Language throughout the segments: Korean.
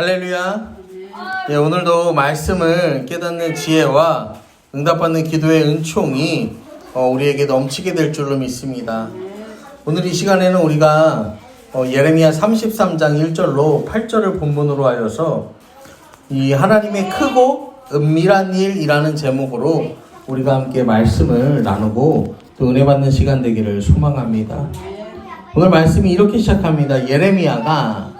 할렐루야. 예, 오늘도 말씀을 깨닫는 지혜와 응답받는 기도의 은총이 우리에게 넘치게 될 줄로 믿습니다. 오늘 이 시간에는 우리가 예레미야 33장 1절로 8절을 본문으로 하여서 이 하나님의 크고 은밀한 일이라는 제목으로 우리가 함께 말씀을 나누고 또 은혜 받는 시간 되기를 소망합니다. 오늘 말씀이 이렇게 시작합니다. 예레미야가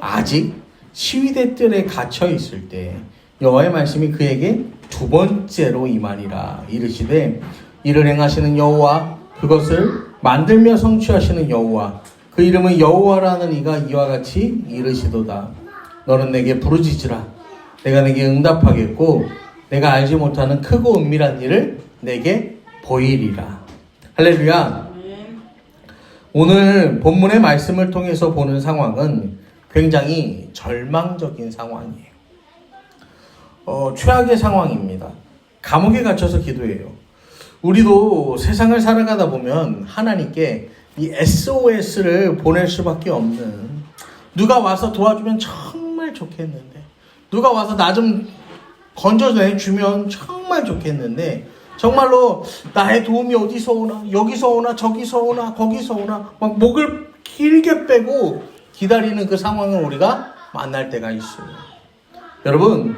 아직 시위대 뜰에 갇혀 있을 때 여호와의 말씀이 그에게 두 번째로 임하니라. 이르시되 이를 행하시는 여호와, 그것을 만들며 성취하시는 여호와, 그 이름은 여호와라는 이가 이와 같이 이르시도다. 너는 내게 부르짖으라. 내가 내게 응답하겠고 내가 알지 못하는 크고 은밀한 일을 내게 보이리라. 할렐루야. 오늘 본문의 말씀을 통해서 보는 상황은 굉장히 절망적인 상황이에요. 최악의 상황입니다. 감옥에 갇혀서 기도해요. 우리도 세상을 살아가다 보면 하나님께 이 SOS를 보낼 수밖에 없는, 누가 와서 도와주면 정말 좋겠는데, 누가 와서 나 좀 건져내주면 정말 좋겠는데, 정말로 나의 도움이 어디서 오나, 여기서 오나, 저기서 오나, 거기서 오나, 막 목을 길게 빼고 기다리는 그 상황을 우리가 만날 때가 있어요. 여러분,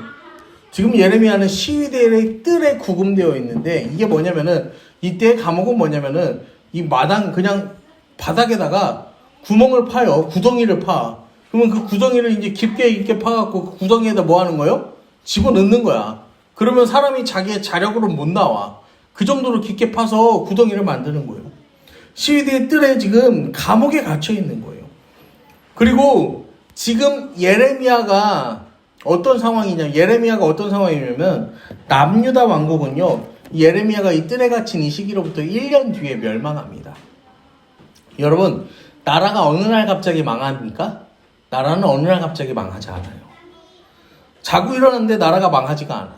지금 예레미야는 시위대의 뜰에 구금되어 있는데, 이게 뭐냐면은, 이때의 감옥은 뭐냐면은, 이 마당 그냥 바닥에다가 구멍을 파요. 구덩이를 파. 그러면 그 구덩이를 이제 깊게 있게 파갖고 그 구덩이에다 뭐 하는 거예요? 집어넣는 거야. 그러면 사람이 자기의 자력으로 못 나와. 그 정도로 깊게 파서 구덩이를 만드는 거예요. 시위대의 뜰에 지금 감옥에 갇혀 있는 거예요. 그리고 지금 예레미야가 어떤 상황이냐면 남유다 왕국은요, 예레미야가 이 뜰에 갇힌 이 시기로부터 1년 뒤에 멸망합니다. 여러분, 나라가 어느 날 갑자기 망합니까? 나라는 어느 날 갑자기 망하지 않아요. 자고 일어났는데 나라가 망하지가 않아.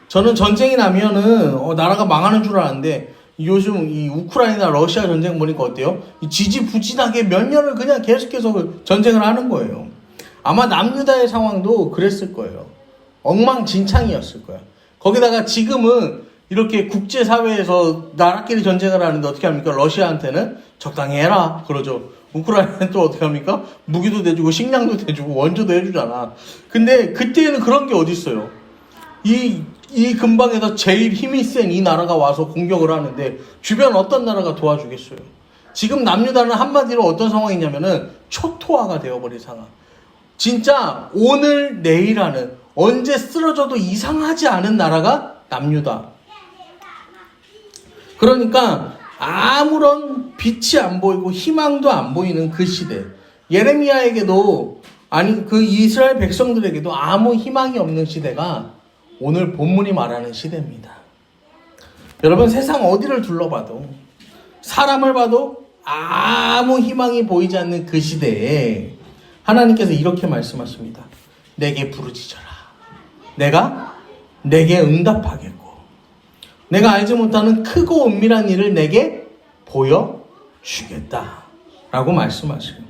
저는 전쟁이 나면은 나라가 망하는 줄 알았는데, 요즘 이 우크라이나 러시아 전쟁 보니까 어때요? 지지부진하게 몇 년을 그냥 계속해서 전쟁을 하는 거예요. 아마 남유다의 상황도 그랬을 거예요. 엉망진창이었을 거예요. 거기다가 지금은 이렇게 국제사회에서 나라끼리 전쟁을 하는데 어떻게 합니까? 러시아한테는 적당히 해라 그러죠. 우크라이나는 또 어떻게 합니까? 무기도 대주고 식량도 대주고 원조도 해주잖아. 근데 그때는 그런 게 어딨어요. 이 근방에서 제일 힘이 센 이 나라가 와서 공격을 하는데 주변 어떤 나라가 도와주겠어요? 지금 남유다는 한마디로 어떤 상황이냐면은 초토화가 되어버린 상황. 진짜 오늘 내일 하는, 언제 쓰러져도 이상하지 않은 나라가 남유다. 그러니까 아무런 빛이 안 보이고 희망도 안 보이는 그 시대. 예레미야에게도, 아니 그 이스라엘 백성들에게도 아무 희망이 없는 시대가 오늘 본문이 말하는 시대입니다. 여러분, 세상 어디를 둘러봐도, 사람을 봐도 아무 희망이 보이지 않는 그 시대에 하나님께서 이렇게 말씀하십니다. 내게 부르짖어라. 내가 내게 응답하겠고 내가 알지 못하는 크고 은밀한 일을 내게 보여주겠다 라고 말씀하시고,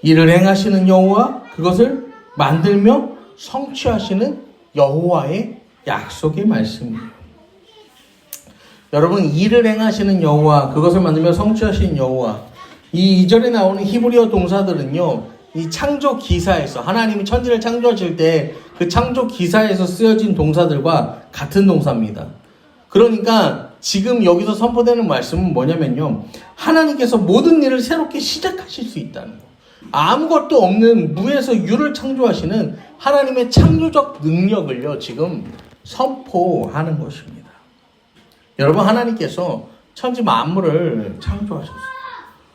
이를 행하시는 여호와, 그것을 만들며 성취하시는 여호와의 약속의 말씀이에요. 여러분, 일을 행하시는 여호와, 그것을 만들며 성취하시는 여호와, 이 2절에 나오는 히브리어 동사들은요, 이 창조 기사에서, 하나님이 천지를 창조하실 때 그 창조 기사에서 쓰여진 동사들과 같은 동사입니다. 그러니까 지금 여기서 선포되는 말씀은 뭐냐면요, 하나님께서 모든 일을 새롭게 시작하실 수 있다는 거. 아무것도 없는 무에서 유를 창조하시는 하나님의 창조적 능력을요, 지금 선포하는 것입니다. 여러분, 하나님께서 천지 만물을 창조하셨어요.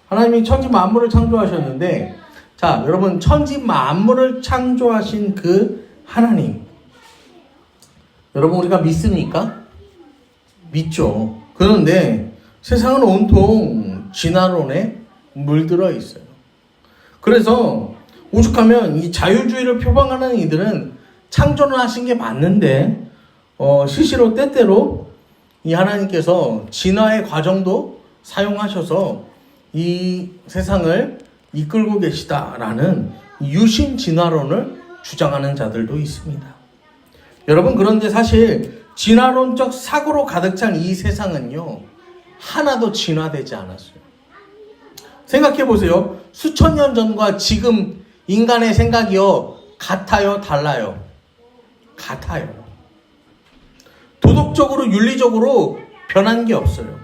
하나님이 천지 만물을 창조하셨는데, 자, 여러분, 천지 만물을 창조하신 그 하나님, 여러분, 우리가 믿습니까? 믿죠. 그런데 세상은 온통 진화론에 물들어 있어요. 그래서 오죽하면 이 자유주의를 표방하는 이들은 창조를 하신 게 맞는데, 시시로 때때로 이 하나님께서 진화의 과정도 사용하셔서 이 세상을 이끌고 계시다라는 유신 진화론을 주장하는 자들도 있습니다. 여러분, 그런데 사실 진화론적 사고로 가득 찬 이 세상은요, 하나도 진화되지 않았어요. 생각해 보세요. 수천 년 전과 지금 인간의 생각이요, 같아요, 달라요? 같아요. 도덕적으로, 윤리적으로 변한 게 없어요.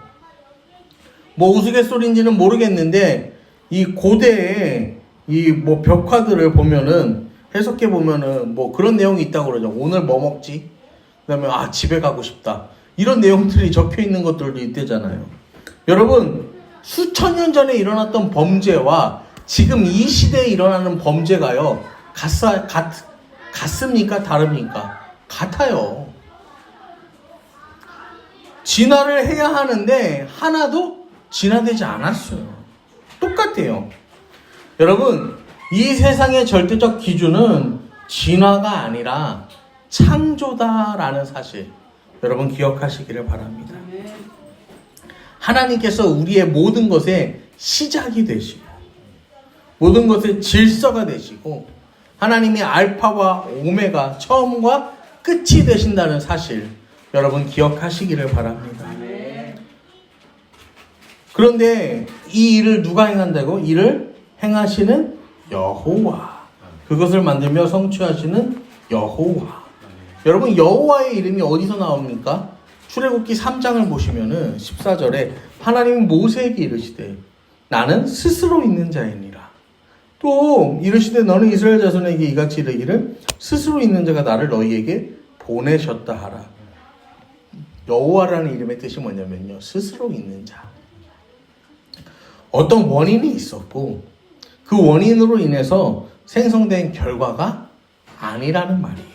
뭐 우스갯소리인지는 모르겠는데, 이 고대의 이 뭐 벽화들을 보면은, 해석해 보면은 뭐 그런 내용이 있다고 그러죠. 오늘 뭐 먹지? 그 다음에 집에 가고 싶다. 이런 내용들이 적혀 있는 것들도 있대잖아요. 여러분, 수천 년 전에 일어났던 범죄와 지금 이 시대에 일어나는 범죄가요, 같습니까? 다릅니까? 같아요. 진화를 해야 하는데 하나도 진화되지 않았어요. 똑같아요. 여러분, 이 세상의 절대적 기준은 진화가 아니라 창조다라는 사실, 여러분 기억하시기를 바랍니다. 하나님께서 우리의 모든 것의 시작이 되시고 모든 것의 질서가 되시고 하나님이 알파와 오메가, 처음과 끝이 되신다는 사실, 여러분 기억하시기를 바랍니다. 그런데 이 일을 누가 행한다고? 이를 행하시는 여호와, 그것을 만들며 성취하시는 여호와. 여러분, 여호와의 이름이 어디서 나옵니까? 출애굽기 3장을 보시면은 14절에 하나님이 모세에게 이르시되 나는 스스로 있는 자이니라. 또 이르시되 너는 이스라엘 자손에게 이같이 이르기를 스스로 있는 자가 나를 너희에게 보내셨다 하라. 여호와라는 이름의 뜻이 뭐냐면요, 스스로 있는 자. 어떤 원인이 있었고 그 원인으로 인해서 생성된 결과가 아니라는 말이에요.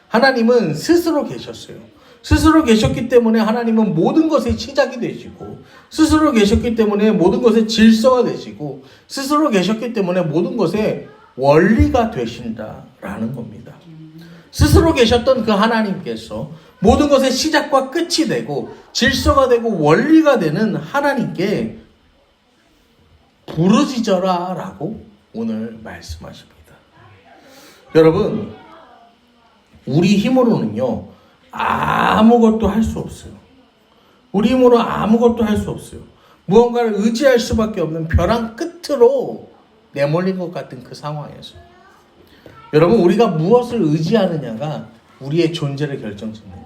하나님은 스스로 계셨어요. 스스로 계셨기 때문에 하나님은 모든 것의 시작이 되시고, 스스로 계셨기 때문에 모든 것의 질서가 되시고, 스스로 계셨기 때문에 모든 것의 원리가 되신다라는 겁니다. 스스로 계셨던 그 하나님께서 모든 것의 시작과 끝이 되고 질서가 되고 원리가 되는 하나님께 부르짖어라 라고 오늘 말씀하십니다. 여러분, 우리 힘으로는요 아무것도 할 수 없어요. 우리 힘으로 아무것도 할 수 없어요. 무언가를 의지할 수밖에 없는 벼랑 끝으로 내몰린 것 같은 그 상황에서, 여러분, 우리가 무엇을 의지하느냐가 우리의 존재를 결정짓는 거예요.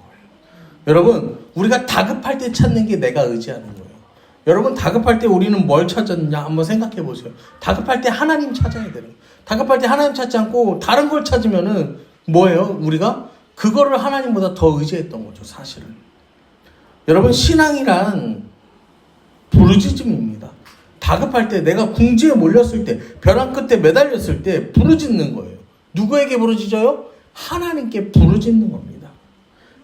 여러분, 우리가 다급할 때 찾는 게 내가 의지하는 거예요. 여러분, 다급할 때 우리는 뭘 찾았느냐 한번 생각해 보세요. 다급할 때 하나님 찾아야 되는 거예요. 다급할 때 하나님 찾지 않고 다른 걸 찾으면은 뭐예요? 우리가 그거를 하나님보다 더 의지했던 거죠, 사실은. 여러분, 신앙이란 부르짖음입니다. 다급할 때, 내가 궁지에 몰렸을 때, 벼랑 끝에 매달렸을 때 부르짖는 거예요. 누구에게 부르짖어요? 하나님께 부르짖는 겁니다.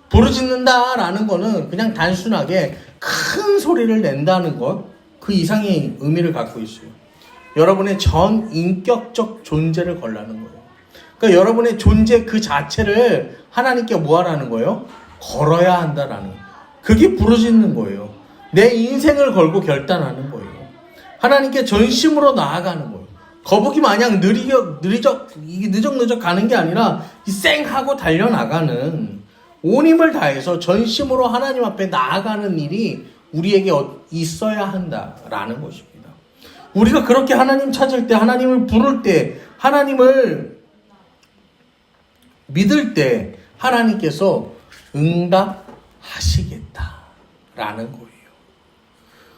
부르짖는다라는 거는 그냥 단순하게 큰 소리를 낸다는 것, 그 이상의 의미를 갖고 있어요. 여러분의 전 인격적 존재를 걸라는 거예요. 그러니까 여러분의 존재 그 자체를 하나님께 뭐 하라는 거예요? 걸어야 한다라는 거예요. 그게 부르짖는 거예요. 내 인생을 걸고 결단하는 거예요. 하나님께 전심으로 나아가는 거예요. 거북이 마냥 느적느적 가는 게 아니라 쌩하고 달려나가는, 온 힘을 다해서 전심으로 하나님 앞에 나아가는 일이 우리에게 있어야 한다라는 것입니다. 우리가 그렇게 하나님 찾을 때, 하나님을 부를 때, 하나님을 믿을 때 하나님께서 응답하시겠다라는 거예요.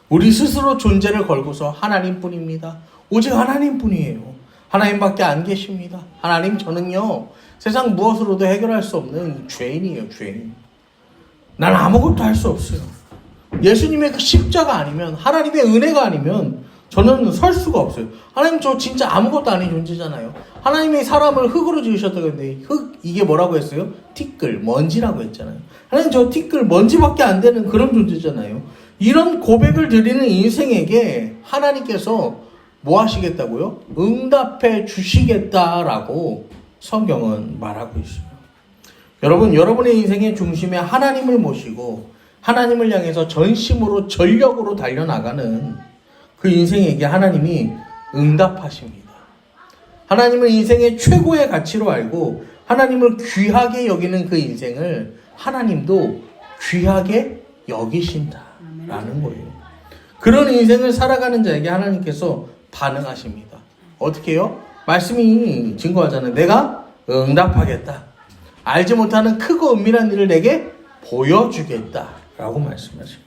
우리 스스로 존재를 걸고서 하나님뿐입니다. 오직 하나님뿐이에요. 하나님밖에 안 계십니다. 하나님, 저는요 세상 무엇으로도 해결할 수 없는 죄인이에요. 죄인. 난 아무것도 할 수 없어요. 예수님의 그 십자가 아니면, 하나님의 은혜가 아니면 저는 설 수가 없어요. 하나님, 저 진짜 아무것도 아닌 존재잖아요. 하나님이 사람을 흙으로 지으셨다고 했는데 흙, 이게 뭐라고 했어요? 티끌, 먼지라고 했잖아요. 하나님, 저 티끌, 먼지밖에 안 되는 그런 존재잖아요. 이런 고백을 드리는 인생에게 하나님께서 뭐 하시겠다고요? 응답해 주시겠다라고 성경은 말하고 있어요. 여러분, 여러분의 인생의 중심에 하나님을 모시고 하나님을 향해서 전심으로 전력으로 달려나가는 그 인생에게 하나님이 응답하십니다. 하나님을 인생의 최고의 가치로 알고 하나님을 귀하게 여기는 그 인생을 하나님도 귀하게 여기신다라는 거예요. 그런 인생을 살아가는 자에게 하나님께서 반응하십니다. 어떻게 해요? 말씀이 증거하잖아요. 내가 응답하겠다. 알지 못하는 크고 은밀한 일을 내게 보여주겠다라고 말씀하세요.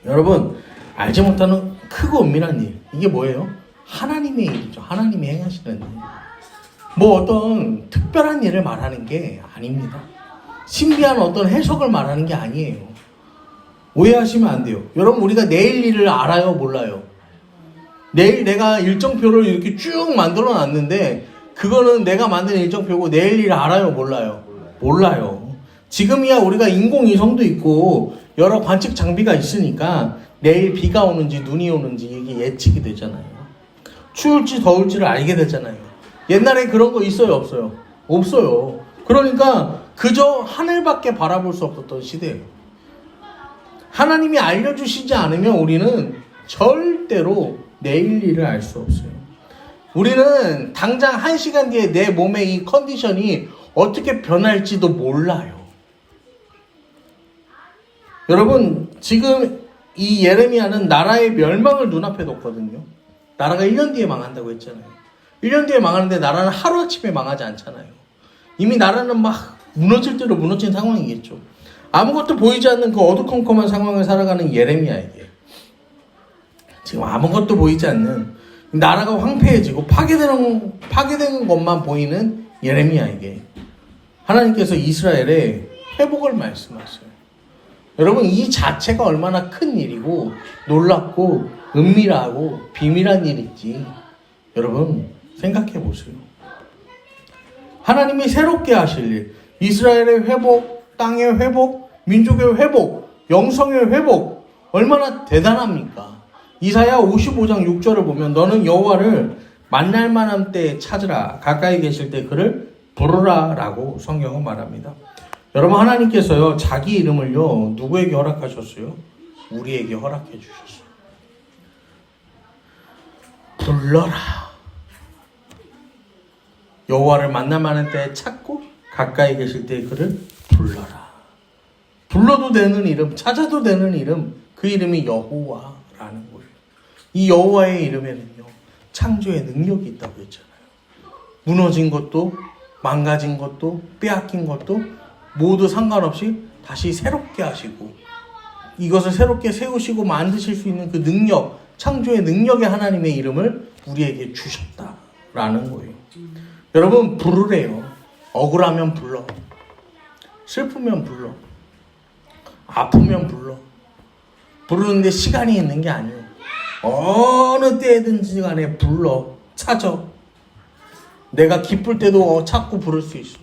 여러분, 알지 못하는 크고 은밀한 일, 이게 뭐예요? 하나님의 일이죠. 하나님이 행하시는 일. 뭐 어떤 특별한 일을 말하는 게 아닙니다. 신비한 어떤 해석을 말하는 게 아니에요. 오해하시면 안 돼요. 여러분, 우리가 내일 일을 알아요? 몰라요? 내일 내가 일정표를 이렇게 쭉 만들어 놨는데 그거는 내가 만든 일정표고 내일 일을 알아요? 몰라요? 몰라요. 지금이야 우리가 인공위성도 있고 여러 관측 장비가 있으니까 내일 비가 오는지 눈이 오는지 이게 예측이 되잖아요. 추울지 더울지를 알게 되잖아요. 옛날에 그런 거 있어요? 없어요? 없어요. 그러니까 그저 하늘밖에 바라볼 수 없었던 시대예요. 하나님이 알려주시지 않으면 우리는 절대로 내일 일을 알 수 없어요. 우리는 당장 1시간 뒤에 내 몸의 이 컨디션이 어떻게 변할지도 몰라요. 여러분, 지금 이 예레미야는 나라의 멸망을 눈앞에 뒀거든요. 나라가 1년 뒤에 망한다고 했잖아요. 1년 뒤에 망하는데 나라는 하루아침에 망하지 않잖아요. 이미 나라는 막 무너질 대로 무너진 상황이겠죠. 아무것도 보이지 않는 그 어두컴컴한 상황을 살아가는 예레미야에게 지금 아무것도 보이지 않는 나라가 황폐해지고 파괴되는 것만 보이는 예레미야에게 하나님께서 이스라엘의 회복을 말씀하세요. 여러분, 이 자체가 얼마나 큰 일이고 놀랍고 은밀하고 비밀한 일인지 여러분 생각해 보세요. 하나님이 새롭게 하실 일, 이스라엘의 회복, 땅의 회복, 민족의 회복, 영성의 회복, 얼마나 대단합니까? 이사야 55장 6절을 보면 너는 여호와를 만날 만한 때에 찾으라, 가까이 계실 때 그를 부르라 라고 성경은 말합니다. 여러분, 하나님께서요 자기 이름을요 누구에게 허락하셨어요? 우리에게 허락해 주셨어요. 불러라. 여호와를 만날 만한 때에 찾고 가까이 계실 때 그를 불러라. 불러도 되는 이름, 찾아도 되는 이름, 그 이름이 여호와라는 거예요. 이 여호와의 이름에는요 창조의 능력이 있다고 했잖아요. 무너진 것도 망가진 것도 빼앗긴 것도 모두 상관없이 다시 새롭게 하시고 이것을 새롭게 세우시고 만드실 수 있는 그 능력, 창조의 능력의 하나님의 이름을 우리에게 주셨다라는 거예요. 여러분, 부르래요. 억울하면 불러. 슬프면 불러. 아프면 불러. 부르는데 시간이 있는 게 아니에요. 어느 때든지 간에 불러. 찾아. 내가 기쁠 때도 찾고 부를 수 있어.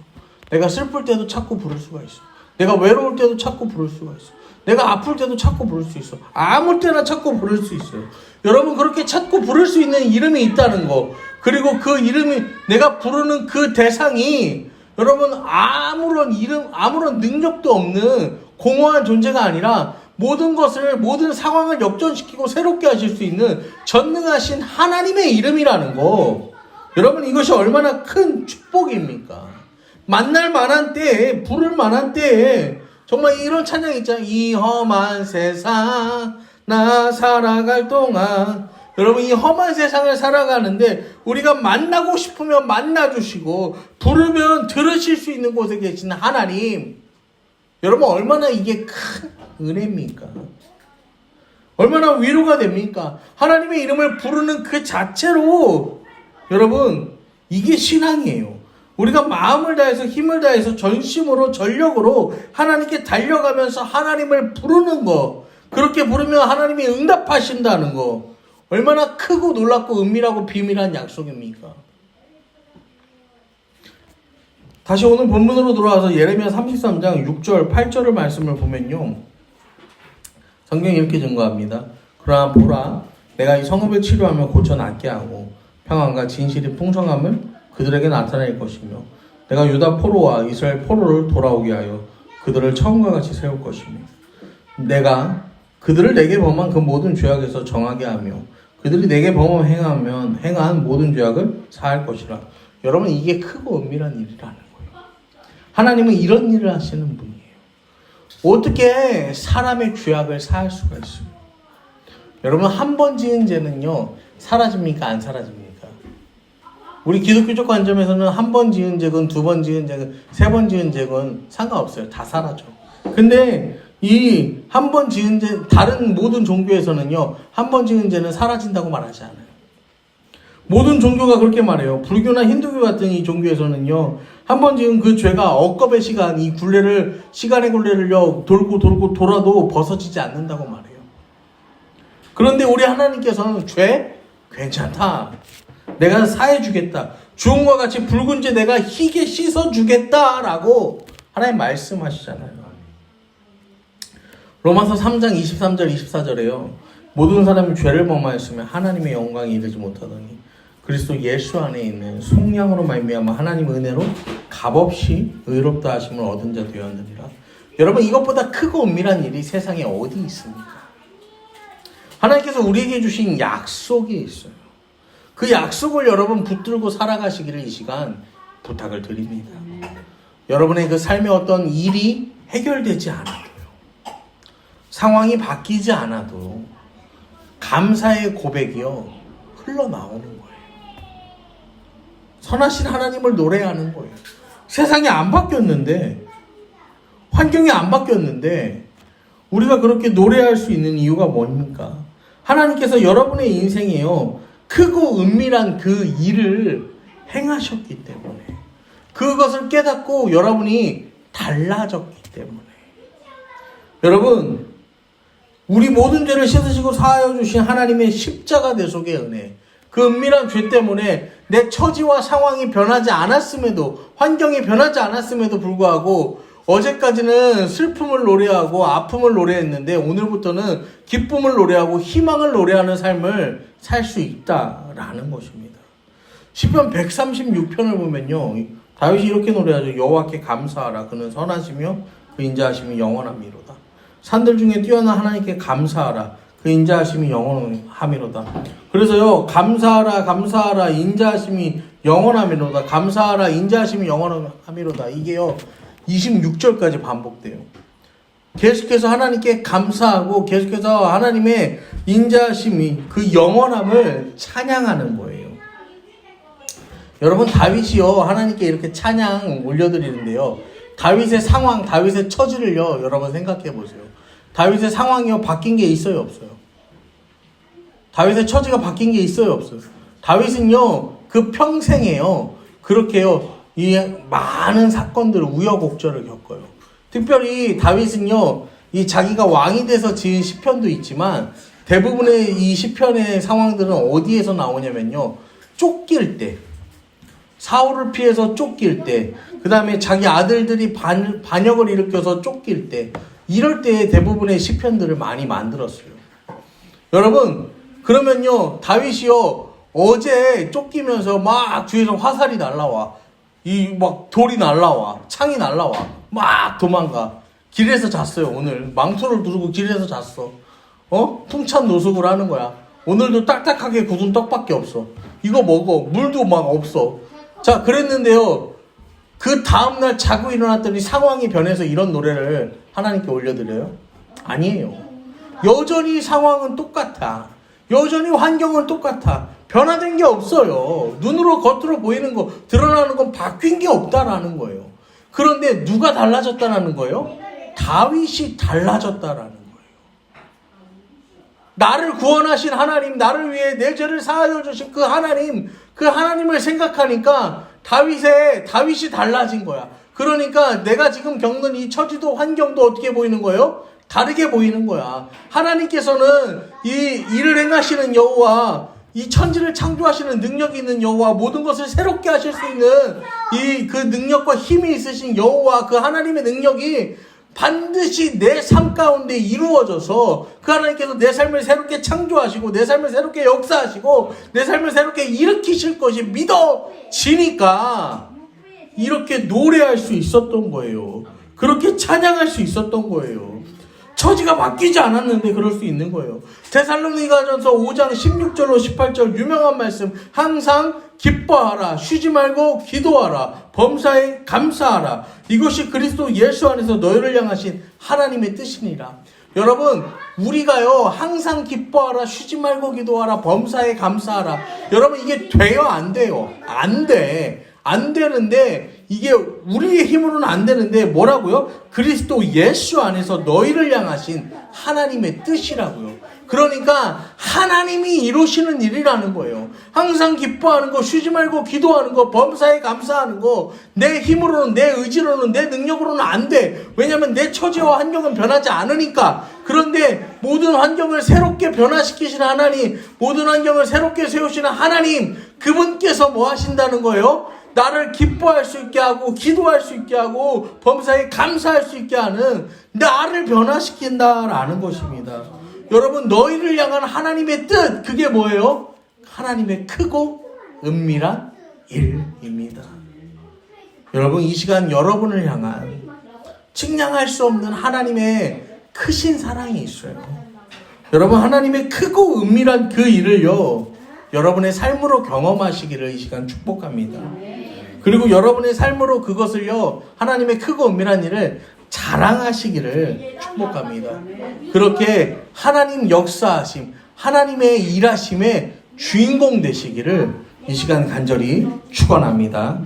내가 슬플 때도 찾고 부를 수가 있어. 내가 외로울 때도 찾고 부를 수가 있어. 내가 아플 때도 찾고 부를 수 있어. 아무 때나 찾고 부를 수 있어요. 여러분, 그렇게 찾고 부를 수 있는 이름이 있다는 거, 그리고 그 이름이 내가 부르는 그 대상이 여러분 아무런 능력도 없는 공허한 존재가 아니라 모든 것을, 모든 상황을 역전시키고 새롭게 하실 수 있는 전능하신 하나님의 이름이라는 거, 여러분 이것이 얼마나 큰 축복입니까? 만날 만한 때에, 부를 만한 때에 정말 이런 찬양 있잖아요. 이 험한 세상 나 살아갈 동안. 여러분, 이 험한 세상을 살아가는데 우리가 만나고 싶으면 만나주시고 부르면 들으실 수 있는 곳에 계신 하나님, 여러분 얼마나 이게 큰 은혜입니까? 얼마나 위로가 됩니까? 하나님의 이름을 부르는 그 자체로 여러분 이게 신앙이에요. 우리가 마음을 다해서 힘을 다해서 전심으로 전력으로 하나님께 달려가면서 하나님을 부르는 거, 그렇게 부르면 하나님이 응답하신다는 거, 얼마나 크고 놀랍고 은밀하고 비밀한 약속입니까? 다시 오늘 본문으로 돌아와서 예레미야 33장 6절 8절의 말씀을 보면요, 성경이 이렇게 증거합니다. 그러나 보라, 내가 이 성읍을 치료하며 고쳐 낫게 하고 평안과 진실이 풍성함을 그들에게 나타낼 것이며 내가 유다 포로와 이스라엘 포로를 돌아오게 하여 그들을 처음과 같이 세울 것이며 내가 그들을 내게 범한 그 모든 죄악에서 정하게 하며 그들이 내게 범함 행한 모든 죄악을 사할 것이라. 여러분, 이게 크고 은밀한 일이라는 거예요. 하나님은 이런 일을 하시는 분이에요. 어떻게 사람의 죄악을 사할 수가 있어요? 여러분, 한 번 지은 죄는요, 사라집니까? 안 사라집니까? 우리 기독교적 관점에서는 한 번 지은 죄건, 두 번 지은 죄건, 세 번 지은 죄건 상관없어요. 다 사라져. 근데 이 한 번 지은 죄, 다른 모든 종교에서는요, 한 번 지은 죄는 사라진다고 말하지 않아요. 모든 종교가 그렇게 말해요. 불교나 힌두교 같은 이 종교에서는요, 한 번 지은 그 죄가 억겁의 시간, 이 시간의 굴레를요, 돌고 돌아도 벗어지지 않는다고 말해요. 그런데 우리 하나님께서는 죄? 괜찮다. 내가 사해주겠다. 주홍과 같이 붉은 죄 내가 희게 씻어주겠다라고 하나님 말씀하시잖아요. 로마서 3장 23절 24절에요. 모든 사람이 죄를 범하였으면 하나님의 영광에 이르지 못하더니 그리스도 예수 안에 있는 속량으로 말미암아 하나님의 은혜로 값없이 의롭다 하심을 얻은 자 되었느니라. 여러분, 이것보다 크고 은밀한 일이 세상에 어디 있습니까? 하나님께서 우리에게 주신 약속이 있어요. 그 약속을 여러분 붙들고 살아가시기를 이 시간 부탁을 드립니다. 여러분의 그 삶의 어떤 일이 해결되지 않아도요, 상황이 바뀌지 않아도 감사의 고백이요, 흘러나오는 거예요. 선하신 하나님을 노래하는 거예요. 세상이 안 바뀌었는데, 환경이 안 바뀌었는데 우리가 그렇게 노래할 수 있는 이유가 뭡니까? 하나님께서 여러분의 인생에요, 크고 은밀한 그 일을 행하셨기 때문에, 그것을 깨닫고 여러분이 달라졌기 때문에. 여러분, 우리 모든 죄를 씻으시고 사하여 주신 하나님의 십자가 대속의 은혜, 그 은밀한 죄 때문에 내 처지와 상황이 변하지 않았음에도, 환경이 변하지 않았음에도 불구하고 어제까지는 슬픔을 노래하고 아픔을 노래했는데 오늘부터는 기쁨을 노래하고 희망을 노래하는 삶을 살 수 있다라는 것입니다. 시편 136편을 보면요, 다윗이 이렇게 노래하죠. 여호와께 감사하라. 그는 선하시며 그 인자하심이 영원함이로다. 산들 중에 뛰어난 하나님께 감사하라. 그 인자하심이 영원함이로다. 그래서요, 감사하라, 감사하라, 인자하심이 영원함이로다. 감사하라, 인자하심이 영원함이로다. 이게요, 26절까지 반복돼요. 계속해서 하나님께 감사하고 계속해서 하나님의 인자하심이, 그 영원함을 찬양하는 거예요. 여러분, 다윗이요, 하나님께 이렇게 찬양 올려드리는데요, 다윗의 상황, 다윗의 처지를요, 여러분 생각해 보세요. 다윗의 상황이요, 바뀐 게 있어요, 없어요? 다윗의 처지가 바뀐 게 있어요, 없어요? 다윗은요, 그 평생에요, 그렇게요, 이 많은 사건들, 우여곡절을 겪어요. 특별히 다윗은요, 이 자기가 왕이 돼서 지은 시편도 있지만 대부분의 이 시편의 상황들은 어디에서 나오냐면요, 쫓길 때, 사울을 피해서 쫓길 때, 그 다음에 자기 아들들이 반역을 일으켜서 쫓길 때, 이럴 때 대부분의 시편들을 많이 만들었어요. 여러분, 그러면요, 다윗이요, 어제 쫓기면서 막 뒤에서 화살이 날라와, 막 돌이 날라와, 창이 날라와, 막 도망가. 길에서 잤어요. 오늘 망토를 두르고 길에서 잤어. 풍찬 노숙을 하는 거야. 오늘도 딱딱하게 굳은 떡밖에 없어. 이거 먹어. 물도 막 없어. 자, 그랬는데요, 그 다음날 자고 일어났더니 상황이 변해서 이런 노래를 하나님께 올려드려요? 아니에요. 여전히 상황은 똑같아. 여전히 환경은 똑같아. 변화된 게 없어요. 눈으로 겉으로 보이는 거, 드러나는 건 바뀐 게 없다라는 거예요. 그런데 누가 달라졌다라는 거예요? 다윗이 달라졌다라는 거예요. 나를 구원하신 하나님, 나를 위해 내 죄를 사하여 주신 그 하나님을 생각하니까 다윗이 달라진 거야. 그러니까 내가 지금 겪는 이 처지도 환경도 어떻게 보이는 거예요? 다르게 보이는 거야. 하나님께서는 이 일을 행하시는 여호와, 이 천지를 창조하시는 능력이 있는 여호와, 모든 것을 새롭게 하실 수 있는 그 능력과 힘이 있으신 여호와, 그 하나님의 능력이 반드시 내 삶 가운데 이루어져서 그 하나님께서 내 삶을 새롭게 창조하시고 내 삶을 새롭게 역사하시고 내 삶을 새롭게 일으키실 것이 믿어지니까 이렇게 노래할 수 있었던 거예요. 그렇게 찬양할 수 있었던 거예요. 처지가 바뀌지 않았는데 그럴 수 있는 거예요. 데살로니가전서 5장 16절로 18절 유명한 말씀, 항상 기뻐하라, 쉬지 말고 기도하라, 범사에 감사하라, 이것이 그리스도 예수 안에서 너희를 향하신 하나님의 뜻이니라. 여러분, 우리가요 항상 기뻐하라, 쉬지 말고 기도하라, 범사에 감사하라. 여러분, 이게 돼요 안 돼요? 안 돼. 안 되는데, 이게 우리의 힘으로는 안 되는데 뭐라고요? 그리스도 예수 안에서 너희를 향하신 하나님의 뜻이라고요. 그러니까 하나님이 이루시는 일이라는 거예요. 항상 기뻐하는 거, 쉬지 말고 기도하는 거, 범사에 감사하는 거, 내 힘으로는, 내 의지로는, 내 능력으로는 안 돼. 왜냐하면 내 처지와 환경은 변하지 않으니까. 그런데 모든 환경을 새롭게 변화시키시는 하나님, 모든 환경을 새롭게 세우시는 하나님, 그분께서 뭐 하신다는 거예요? 나를 기뻐할 수 있게 하고, 기도할 수 있게 하고, 범사에 감사할 수 있게 하는, 나를 변화시킨다라는 것입니다. 여러분, 너희를 향한 하나님의 뜻, 그게 뭐예요? 하나님의 크고 은밀한 일입니다. 여러분, 이 시간 여러분을 향한 측량할 수 없는 하나님의 크신 사랑이 있어요. 여러분, 하나님의 크고 은밀한 그 일을요, 여러분의 삶으로 경험하시기를 이 시간 축복합니다. 그리고 여러분의 삶으로 그것을요, 하나님의 크고 은밀한 일을 자랑하시기를 축복합니다. 그렇게 하나님 역사하심, 하나님의 일하심의 주인공 되시기를 이 시간 간절히 축원합니다.